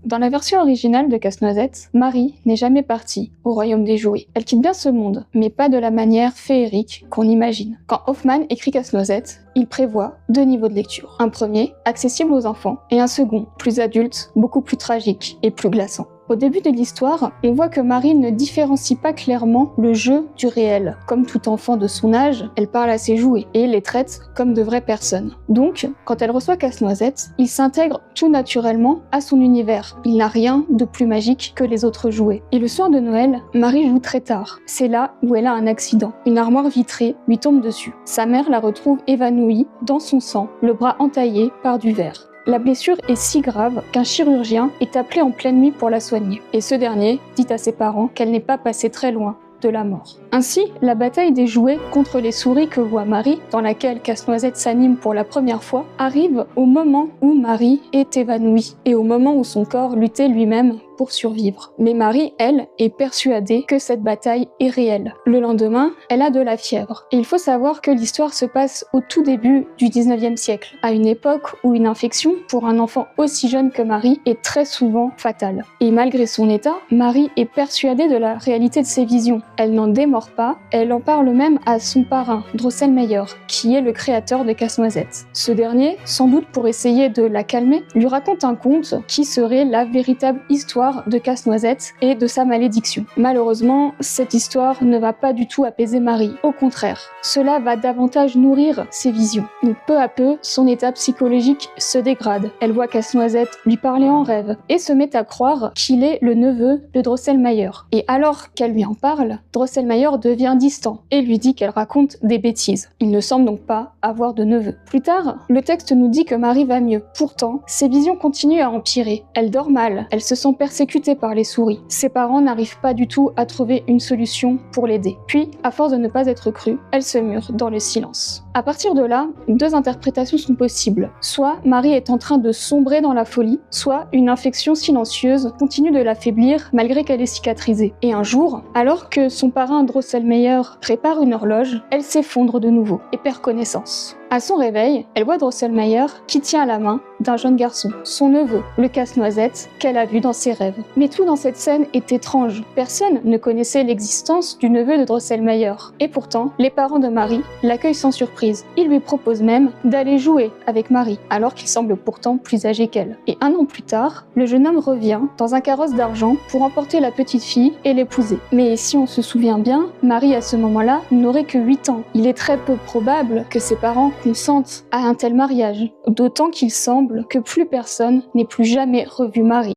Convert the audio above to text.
Dans la version originale de Casse-Noisette, Marie n'est jamais partie au royaume des jouets. Elle quitte bien ce monde, mais pas de la manière féerique qu'on imagine. Quand Hoffmann écrit Casse-Noisette, il prévoit 2 niveaux de lecture. Un premier, accessible aux enfants, et un second, plus adulte, beaucoup plus tragique et plus glaçant. Au début de l'histoire, on voit que Marie ne différencie pas clairement le jeu du réel. Comme tout enfant de son âge, elle parle à ses jouets et les traite comme de vraies personnes. Donc, quand elle reçoit Casse-Noisette, il s'intègre tout naturellement à son univers. Il n'a rien de plus magique que les autres jouets. Et le soir de Noël, Marie joue très tard. C'est là où elle a un accident. Une armoire vitrée lui tombe dessus. Sa mère la retrouve évanouie dans son sang, le bras entaillé par du verre. La blessure est si grave qu'un chirurgien est appelé en pleine nuit pour la soigner. Et ce dernier dit à ses parents qu'elle n'est pas passée très loin de la mort. Ainsi, la bataille des jouets contre les souris que voit Marie, dans laquelle Casse-Noisette s'anime pour la première fois, arrive au moment où Marie est évanouie et au moment où son corps luttait lui-même pour survivre. Mais Marie, elle, est persuadée que cette bataille est réelle. Le lendemain, elle a de la fièvre. Et il faut savoir que l'histoire se passe au tout début du 19e siècle, à une époque où une infection, pour un enfant aussi jeune que Marie, est très souvent fatale. Et malgré son état, Marie est persuadée de la réalité de ses visions. Elle n'en démord pas, elle en parle même à son parrain, Drosselmeyer, qui est le créateur de Casse-Noisette. Ce dernier, sans doute pour essayer de la calmer, lui raconte un conte qui serait la véritable histoire de Casse-Noisette et de sa malédiction. Malheureusement, cette histoire ne va pas du tout apaiser Marie. Au contraire, cela va davantage nourrir ses visions. Donc, peu à peu, son état psychologique se dégrade. Elle voit Casse-Noisette lui parler en rêve et se met à croire qu'il est le neveu de Drosselmeyer. Et alors qu'elle lui en parle, Drosselmeyer devient distant et lui dit qu'elle raconte des bêtises. Il ne semble donc pas avoir de neveu. Plus tard, le texte nous dit que Marie va mieux. Pourtant, ses visions continuent à empirer. Elle dort mal, elle se sent persécutée par les souris. Ses parents n'arrivent pas du tout à trouver une solution pour l'aider. Puis, à force de ne pas être crue, elle se mure dans le silence. À partir de là, 2 interprétations sont possibles. Soit Marie est en train de sombrer dans la folie, soit une infection silencieuse continue de l'affaiblir malgré qu'elle est cicatrisée. Et un jour, alors que son parrain Drosselmeyer répare une horloge, elle s'effondre de nouveau et perd connaissance. À son réveil, elle voit Drosselmeyer qui tient la main d'un jeune garçon, son neveu, le Casse-Noisette, qu'elle a vu dans ses rêves. Mais tout dans cette scène est étrange. Personne ne connaissait l'existence du neveu de Drosselmeyer. Et pourtant, les parents de Marie l'accueillent sans surprise. Ils lui proposent même d'aller jouer avec Marie, alors qu'il semble pourtant plus âgé qu'elle. Et 1 an plus tard, le jeune homme revient dans un carrosse d'argent pour emporter la petite fille et l'épouser. Mais si on se souvient bien, Marie à ce moment-là n'aurait que 8 ans. Il est très peu probable que ses parents consentent à un tel mariage, d'autant qu'il semble que plus personne n'ait plus jamais revu Marie.